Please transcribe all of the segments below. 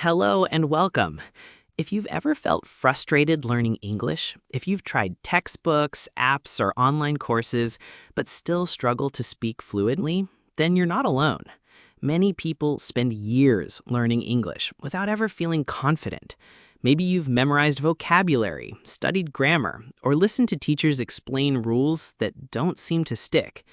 Hello and welcome. If you've ever felt frustrated learning English, if you've tried textbooks, apps, or online courses, but still struggle to speak fluently, then you're not alone. Many people spend years learning English without ever feeling confident. Maybe you've memorized vocabulary, studied grammar, or listened to teachers explain rules that don't seem to stick.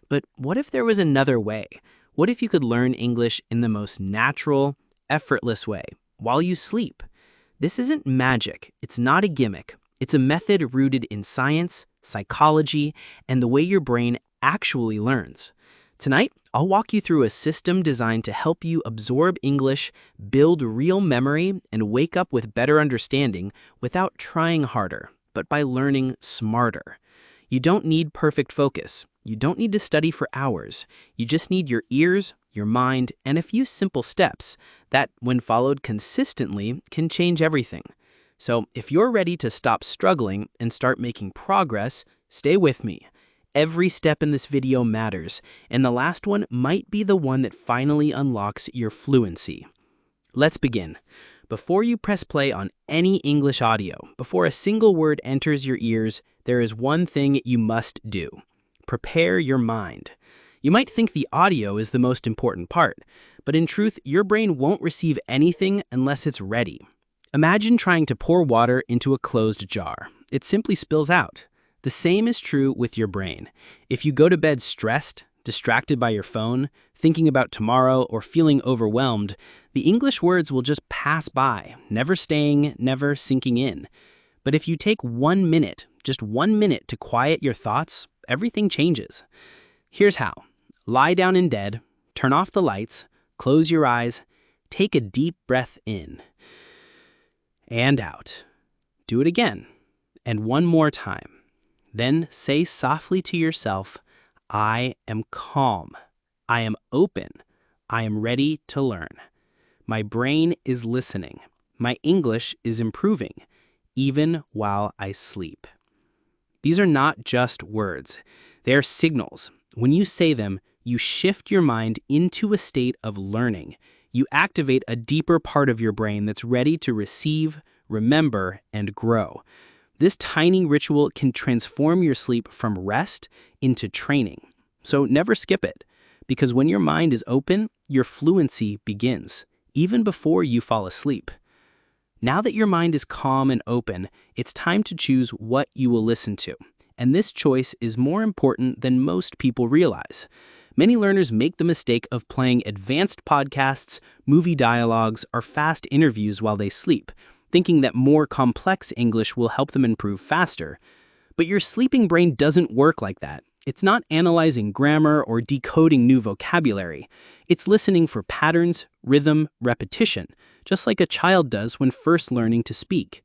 But what if there was another way? What if you could learn English in the most natural, effortless way, while you sleep? This isn't magic. It's not a gimmick. It's a method rooted in science, psychology, and the way your brain actually learns. Tonight, I'll walk you through a system designed to help you absorb English, build real memory, and wake up with better understanding without trying harder, but by learning smarter. You don't need perfect focus. You don't need to study for hours. You just need your ears, your mind, and a few simple steps that, when followed consistently, can change everything. So if you're ready to stop struggling and start making progress, stay with me. Every step in this video matters, and the last one might be the one that finally unlocks your fluency. Let's begin. Before you press play on any English audio, before a single word enters your ears, there is one thing you must do. Prepare your mind. You might think the audio is the most important part, but in truth, your brain won't receive anything unless it's ready. Imagine trying to pour water into a closed jar. It simply spills out. The same is true with your brain. If you go to bed stressed, distracted by your phone, thinking about tomorrow, or feeling overwhelmed, the English words will just pass by, never staying, never sinking in. But if you take 1 minute, just 1 minute to quiet your thoughts, everything changes. Here's how. Lie down in bed, turn off the lights, close your eyes, take a deep breath in and out. Do it again, and one more time. Then say softly to yourself, I am calm. I am open. I am ready to learn. My brain is listening. My English is improving, even while I sleep. These are not just words. They are signals. When you say them, you shift your mind into a state of learning. You activate a deeper part of your brain that's ready to receive, remember, and grow. This tiny ritual can transform your sleep from rest into training. So never skip it, because when your mind is open, your fluency begins, even before you fall asleep. Now that your mind is calm and open, it's time to choose what you will listen to. And this choice is more important than most people realize. Many learners make the mistake of playing advanced podcasts, movie dialogues, or fast interviews while they sleep, thinking that more complex English will help them improve faster. But your sleeping brain doesn't work like that. It's not analyzing grammar or decoding new vocabulary. It's listening for patterns, rhythm, repetition, just like a child does when first learning to speak.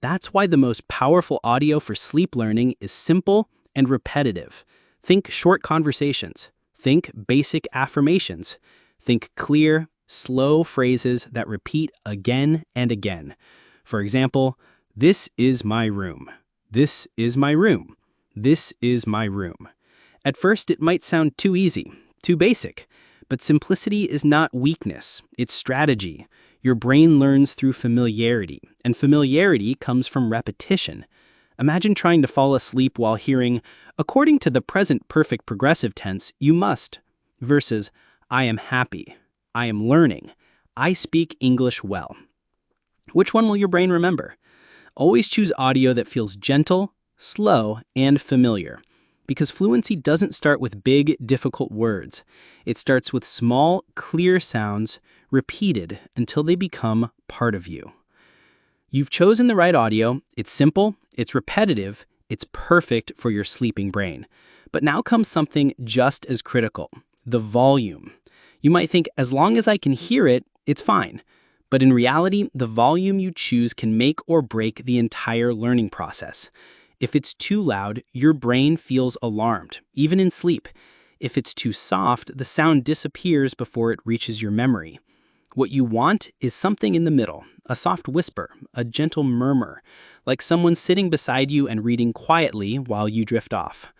That's why the most powerful audio for sleep learning is simple and repetitive. Think short conversations. Think basic affirmations. Think clear, slow phrases that repeat again and again. For example, this is my room. This is my room. This is my room. At first, it might sound too easy, too basic, but simplicity is not weakness, it's strategy. Your brain learns through familiarity, and familiarity comes from repetition. Imagine trying to fall asleep while hearing, according to the present perfect progressive tense, you must, versus, I am happy, I am learning, I speak English well. Which one will your brain remember? Always choose audio that feels gentle, slow, and familiar. Because fluency doesn't start with big, difficult words. It starts with small, clear sounds, repeated until they become part of you. You've chosen the right audio. It's simple, it's repetitive, it's perfect for your sleeping brain. But now comes something just as critical, the volume. You might think, as long as I can hear it, it's fine. But in reality, the volume you choose can make or break the entire learning process. If it's too loud, your brain feels alarmed, even in sleep. If it's too soft, the sound disappears before it reaches your memory. What you want is something in the middle, a soft whisper, a gentle murmur, like someone sitting beside you and reading quietly while you drift off.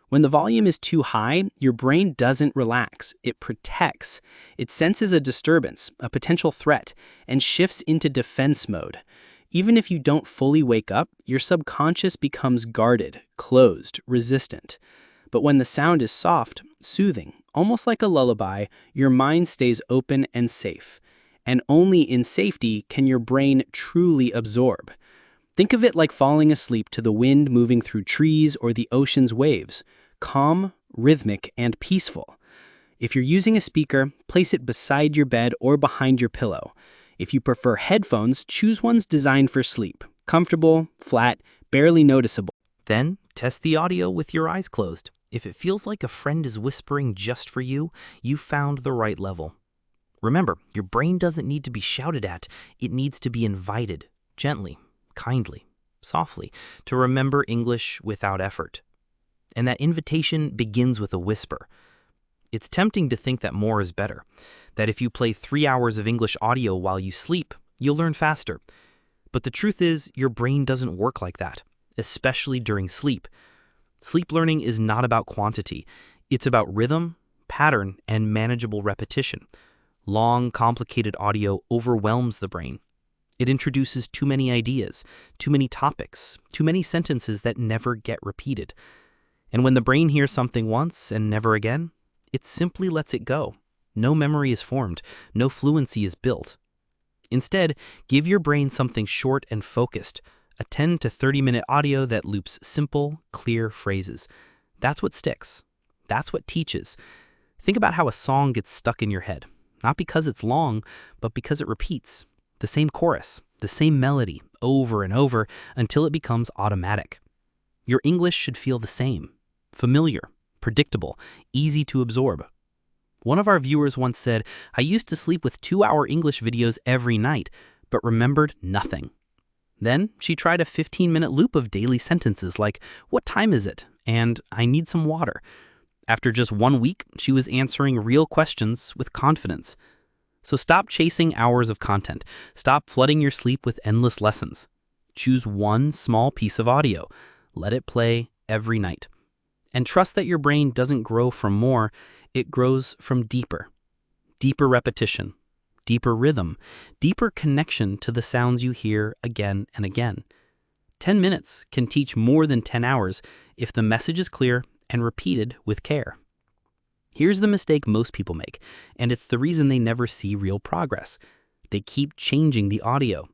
When the volume is too high, your brain doesn't relax. It protects. It senses a disturbance, a potential threat, and shifts into defense mode. Even if you don't fully wake up, your subconscious becomes guarded, closed, resistant. But when the sound is soft, soothing, almost like a lullaby, your mind stays open and safe. And only in safety can your brain truly absorb. Think of it like falling asleep to the wind moving through trees or the ocean's waves, calm, rhythmic, and peaceful. If you're using a speaker, place it beside your bed or behind your pillow. If you prefer headphones, choose ones designed for sleep, comfortable, flat, barely noticeable. Then, test the audio with your eyes closed. If it feels like a friend is whispering just for you, you've found the right level. Remember, your brain doesn't need to be shouted at. It needs to be invited, gently, kindly, softly, to remember English without effort. And that invitation begins with a whisper. It's tempting to think that more is better, that if you play 3 hours of English audio while you sleep, you'll learn faster. But the truth is, your brain doesn't work like that, especially during sleep. Sleep learning is not about quantity. It's about rhythm, pattern, and manageable repetition. Long, complicated audio overwhelms the brain. It introduces too many ideas, too many topics, too many sentences that never get repeated. And when the brain hears something once and never again, it simply lets it go. No memory is formed, no fluency is built. Instead, give your brain something short and focused, a 10 to 30-minute audio that loops simple, clear phrases. That's what sticks. That's what teaches. Think about how a song gets stuck in your head, not because it's long, but because it repeats. The same chorus, the same melody, over and over until it becomes automatic. Your English should feel the same. Familiar, predictable, easy to absorb. One of our viewers once said, "I used to sleep with 2-hour English videos every night, but remembered nothing." Then she tried a 15-minute loop of daily sentences like, "What time is it?" and "I need some water." After just 1 week, she was answering real questions with confidence. So stop chasing hours of content. Stop flooding your sleep with endless lessons. Choose one small piece of audio. Let it play every night. And trust that your brain doesn't grow from more, it grows from deeper. Deeper repetition, deeper rhythm, deeper connection to the sounds you hear again and again. 10 minutes can teach more than 10 hours if the message is clear and repeated with care. Here's the mistake most people make, and it's the reason they never see real progress. They keep changing the audio.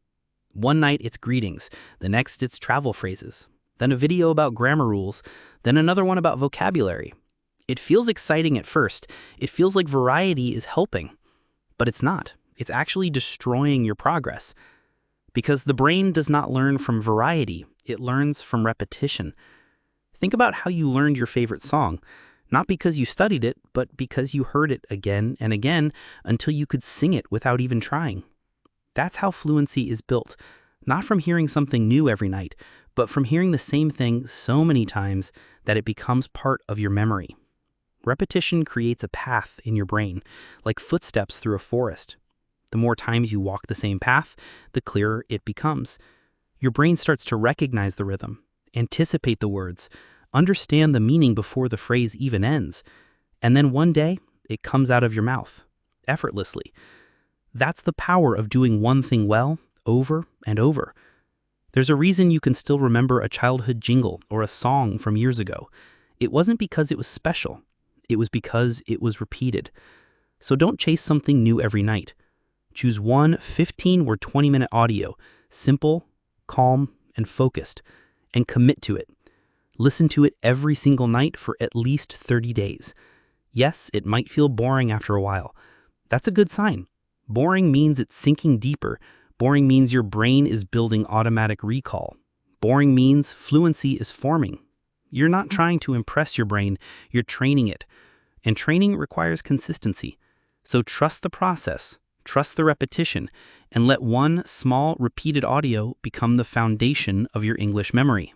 One night it's greetings, the next it's travel phrases, then a video about grammar rules, then another one about vocabulary. It feels exciting at first. It feels like variety is helping. But it's not. It's actually destroying your progress. Because the brain does not learn from variety. It learns from repetition. Think about how you learned your favorite song. Not because you studied it, but because you heard it again and again until you could sing it without even trying. That's how fluency is built. Not from hearing something new every night, but from hearing the same thing so many times that it becomes part of your memory. Repetition creates a path in your brain, like footsteps through a forest. The more times you walk the same path, the clearer it becomes. Your brain starts to recognize the rhythm, anticipate the words, understand the meaning before the phrase even ends. And then one day, it comes out of your mouth, effortlessly. That's the power of doing one thing well, over and over. There's a reason you can still remember a childhood jingle or a song from years ago. It wasn't because it was special. It was because it was repeated. So don't chase something new every night. Choose one 15 or 20-minute audio, simple, calm, and focused, and commit to it. Listen to it every single night for at least 30 days. Yes, it might feel boring after a while. That's a good sign. Boring means it's sinking deeper. Boring means your brain is building automatic recall. Boring means fluency is forming. You're not trying to impress your brain, you're training it. And training requires consistency. So trust the process, trust the repetition, and let one small repeated audio become the foundation of your English memory.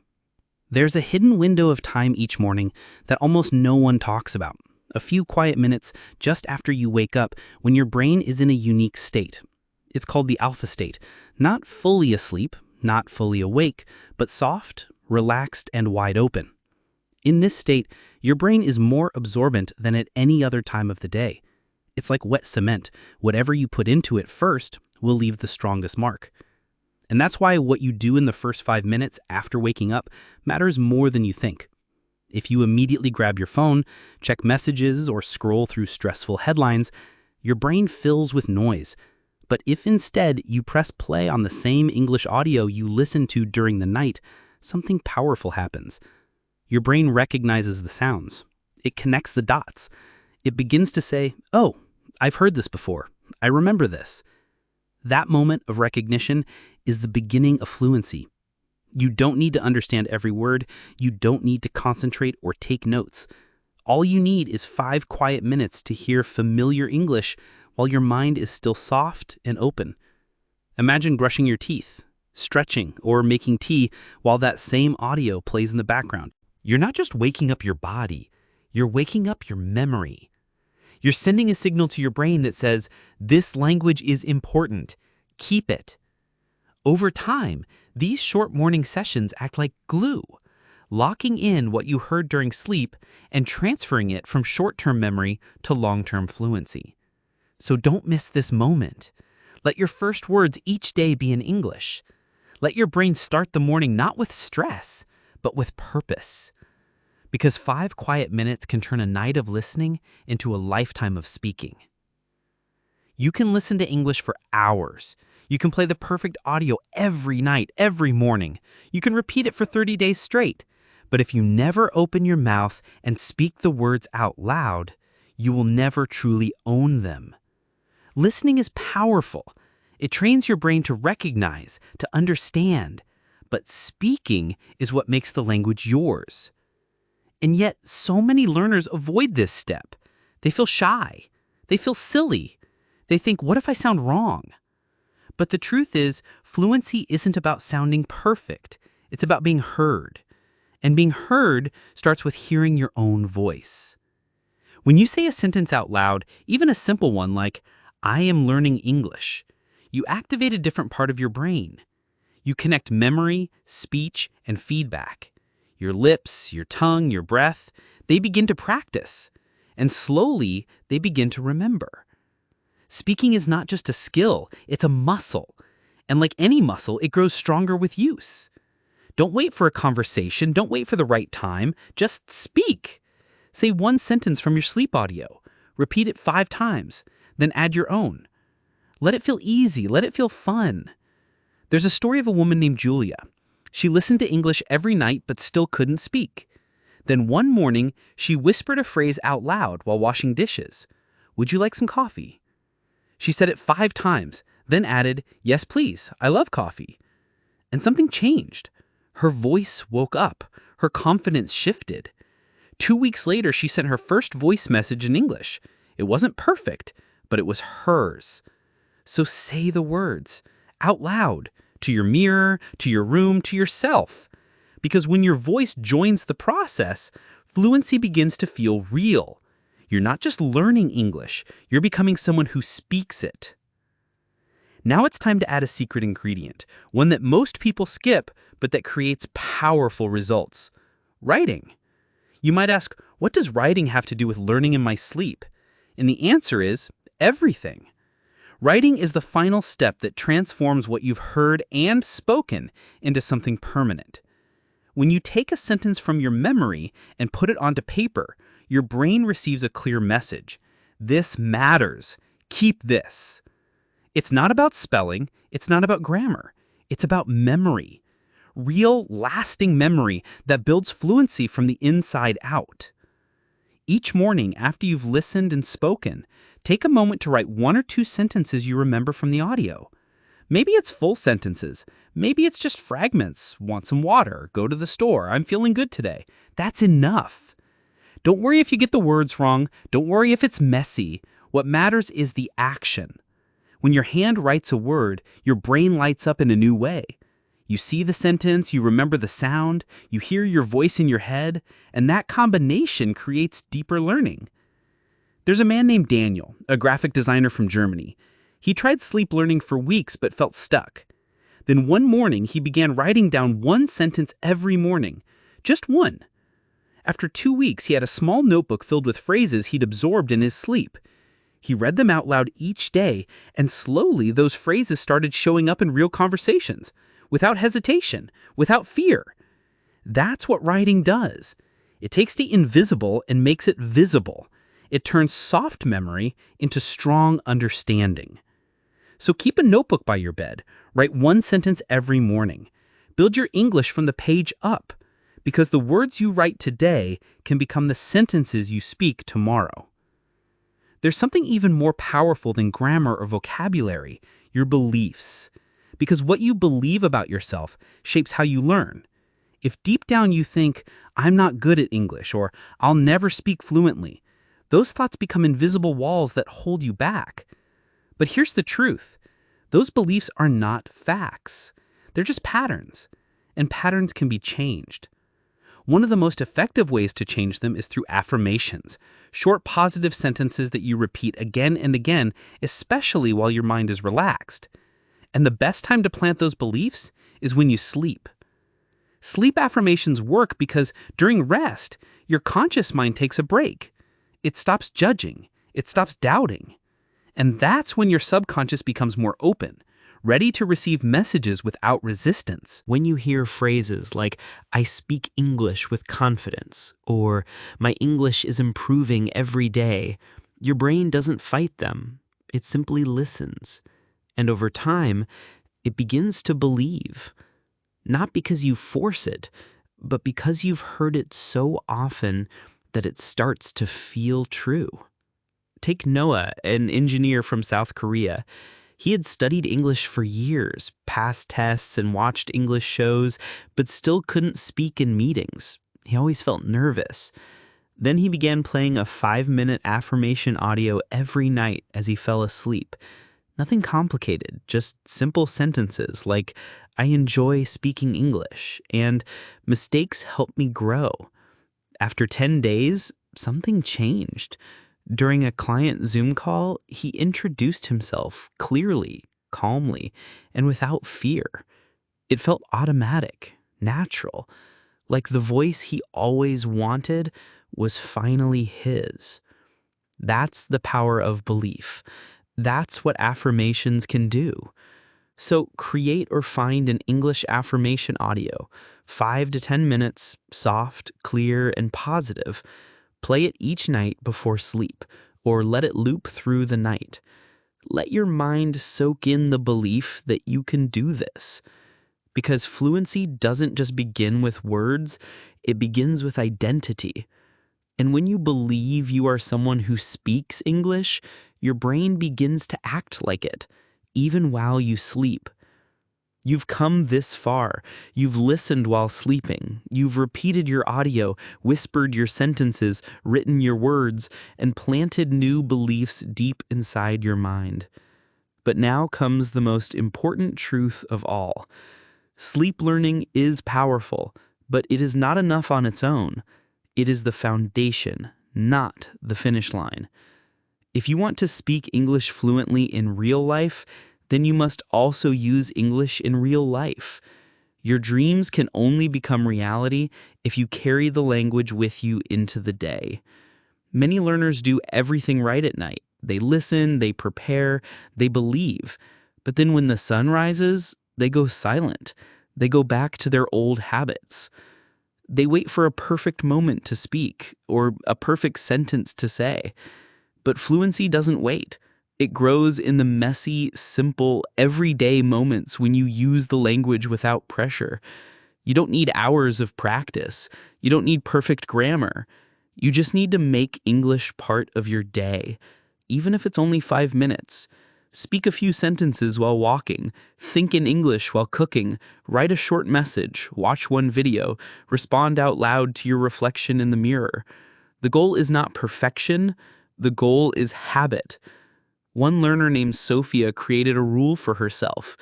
There's a hidden window of time each morning that almost no one talks about. A few quiet minutes just after you wake up when your brain is in a unique state. It's called the alpha state. Not fully asleep, not fully awake, but soft, relaxed, and wide open. In this state, Your brain is more absorbent than at any other time of the day. It's like wet cement. Whatever you put into it first will leave the strongest mark. And that's why what you do in the first 5 minutes after waking up matters more than you think. If you immediately grab your phone, check messages, or scroll through stressful headlines, your brain fills with noise. But if instead you press play on the same English audio you listened to during the night, something powerful happens. Your brain recognizes the sounds. It connects the dots. It begins to say, "Oh, I've heard this before. I remember this." That moment of recognition is the beginning of fluency. You don't need to understand every word. You don't need to concentrate or take notes. All you need is 5 quiet minutes to hear familiar English while your mind is still soft and open. Imagine brushing your teeth, stretching, or making tea while that same audio plays in the background. You're not just waking up your body, you're waking up your memory. You're sending a signal to your brain that says, this language is important. Keep it. Over time, these short morning sessions act like glue, locking in what you heard during sleep and transferring it from short-term memory to long-term fluency. So don't miss this moment. Let your first words each day be in English. Let your brain start the morning not with stress, but with purpose. Because 5 quiet minutes can turn a night of listening into a lifetime of speaking. You can listen to English for hours. You can play the perfect audio every night, every morning. You can repeat it for 30 days straight. But if you never open your mouth and speak the words out loud, you will never truly own them. Listening is powerful. It trains your brain to recognize, to understand. But speaking is what makes the language yours. And yet, so many learners avoid this step. They feel shy. They feel silly. They think, what if I sound wrong? But the truth is, fluency isn't about sounding perfect. It's about being heard. And being heard starts with hearing your own voice. When you say a sentence out loud, even a simple one like, I am learning English, you activate a different part of your brain. You connect memory, speech, and feedback. Your lips, your tongue, your breath, they begin to practice. And slowly, they begin to remember. Speaking is not just a skill, it's a muscle. And like any muscle, it grows stronger with use. Don't wait for a conversation, don't wait for the right time, just speak. Say one sentence from your sleep audio. Repeat it 5 times, then add your own. Let it feel easy, let it feel fun. There's a story of a woman named Julia. She listened to English every night but still couldn't speak. Then one morning, she whispered a phrase out loud while washing dishes. Would you like some coffee? She said it 5 times, then added, yes, please, I love coffee. And something changed. Her voice woke up. Her confidence shifted. 2 weeks later, she sent her first voice message in English. It wasn't perfect, but it was hers. So say the words out loud. To your mirror, to your room, to yourself. Because when your voice joins the process, fluency begins to feel real. You're not just learning English, you're becoming someone who speaks it. Now it's time to add a secret ingredient, one that most people skip, but that creates powerful results. Writing. You might ask, what does writing have to do with learning in my sleep? And the answer is everything. Writing is the final step that transforms what you've heard and spoken into something permanent. When you take a sentence from your memory and put it onto paper, your brain receives a clear message. This matters. Keep this. It's not about spelling. It's not about grammar. It's about memory. Real, lasting memory that builds fluency from the inside out. Each morning after you've listened and spoken, take a moment to write 1 or 2 sentences you remember from the audio. Maybe it's full sentences. Maybe it's just fragments. Want some water? Go to the store. I'm feeling good today. That's enough. Don't worry if you get the words wrong. Don't worry if it's messy. What matters is the action. When your hand writes a word, your brain lights up in a new way. You see the sentence, you remember the sound, you hear your voice in your head, and that combination creates deeper learning. There's a man named Daniel, a graphic designer from Germany. He tried sleep learning for weeks but felt stuck. Then one morning, he began writing down 1 sentence every morning. Just 1. After 2 weeks, he had a small notebook filled with phrases he'd absorbed in his sleep. He read them out loud each day, and slowly those phrases started showing up in real conversations, without hesitation, without fear. That's what writing does. It takes the invisible and makes it visible. It turns soft memory into strong understanding. So keep a notebook by your bed. Write one sentence every morning. Build your English from the page up, because the words you write today can become the sentences you speak tomorrow. There's something even more powerful than grammar or vocabulary, your beliefs. Because what you believe about yourself shapes how you learn. If deep down you think, I'm not good at English, or I'll never speak fluently, those thoughts become invisible walls that hold you back. But here's the truth. Those beliefs are not facts. They're just patterns, and patterns can be changed. One of the most effective ways to change them is through affirmations, short positive sentences that you repeat again and again, especially while your mind is relaxed. And the best time to plant those beliefs is when you sleep. Sleep affirmations work because during rest, your conscious mind takes a break. It stops judging. It stops doubting. And that's when your subconscious becomes more open, ready to receive messages without resistance. When you hear phrases like, I speak English with confidence, or my English is improving every day, your brain doesn't fight them. It simply listens. And over time, it begins to believe. Not because you force it, but because you've heard it so often that it starts to feel true. Take Noah, an engineer from South Korea. He had studied English for years, passed tests and watched English shows, but still couldn't speak in meetings. He always felt nervous. Then he began playing a 5-minute affirmation audio every night as he fell asleep. Nothing complicated, just simple sentences like, I enjoy speaking English, and mistakes help me grow. After 10 days, something changed. During a client Zoom call, he introduced himself clearly, calmly, and without fear. It felt automatic, natural, like the voice he always wanted was finally his. That's the power of belief. That's what affirmations can do. So create or find an English affirmation audio, 5 to 10 minutes, soft, clear, and positive. Play it each night before sleep, or let it loop through the night. Let your mind soak in the belief that you can do this. Because fluency doesn't just begin with words, it begins with identity. And when you believe you are someone who speaks English, your brain begins to act like it, even while you sleep. You've come this far. You've listened while sleeping. You've repeated your audio, whispered your sentences, written your words, and planted new beliefs deep inside your mind. But now comes the most important truth of all. Sleep learning is powerful, but it is not enough on its own. It is the foundation, not the finish line. If you want to speak English fluently in real life, then you must also use English in real life. Your dreams can only become reality if you carry the language with you into the day. Many learners do everything right at night. They listen, they prepare, they believe. But then when the sun rises, they go silent. They go back to their old habits. They wait for a perfect moment to speak or a perfect sentence to say. But fluency doesn't wait. It grows in the messy, simple, everyday moments when you use the language without pressure. You don't need hours of practice. You don't need perfect grammar. You just need to make English part of your day, even if it's only 5 minutes. Speak a few sentences while walking, think in English while cooking, write a short message, watch one video, respond out loud to your reflection in the mirror. The goal is not perfection. The goal is habit. One learner named Sophia created a rule for herself.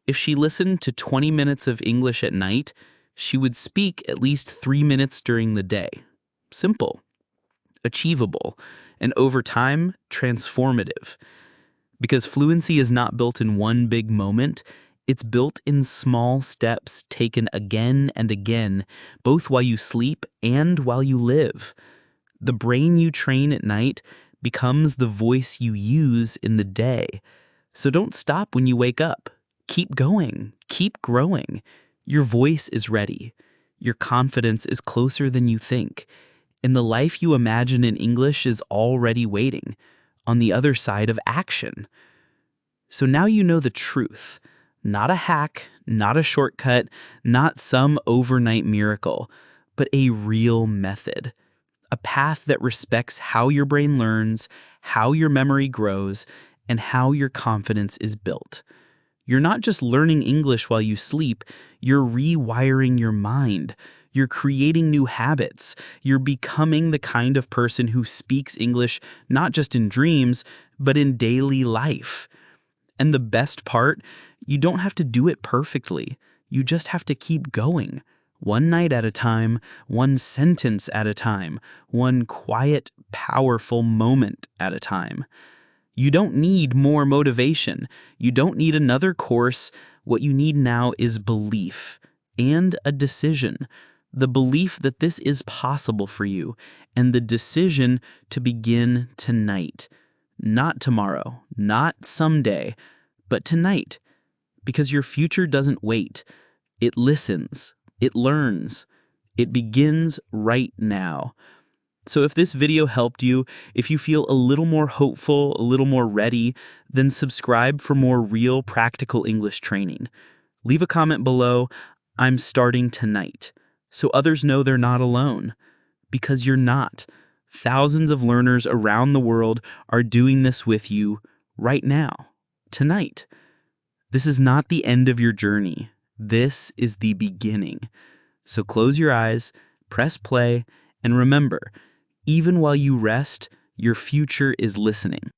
If she listened to 20 minutes of English at night, she would speak at least 3 minutes during the day. Simple, achievable, and over time, transformative. Because fluency is not built in one big moment, It's built in small steps taken again and again, both while you sleep and while you live. The brain you train at night becomes the voice you use in the day. So don't stop when you wake up. Keep going. Keep growing. Your voice is ready. Your confidence is closer than you think. And the life you imagine in English is already waiting, on the other side of action. So now you know the truth. Not a hack, not a shortcut, not some overnight miracle, but a real method. A path that respects how your brain learns, how your memory grows, and how your confidence is built. You're not just learning English while you sleep, you're rewiring your mind. You're creating new habits. You're becoming the kind of person who speaks English not just in dreams, but in daily life. And the best part, you don't have to do it perfectly. You just have to keep going. One night at a time, one sentence at a time, one quiet, powerful moment at a time. You don't need more motivation. You don't need another course. What you need now is belief and a decision. The belief that this is possible for you, and the decision to begin tonight. Not tomorrow, not someday, but tonight. Because your future doesn't wait. It listens. It learns. It begins right now. So if this video helped you, if you feel a little more hopeful, a little more ready, then subscribe for more real practical English training. Leave a comment below, "I'm starting tonight," so others know they're not alone. Because you're not. Thousands of learners around the world are doing this with you right now, tonight. This is not the end of your journey. This is the beginning. So close your eyes, press play, and remember, even while you rest, your future is listening.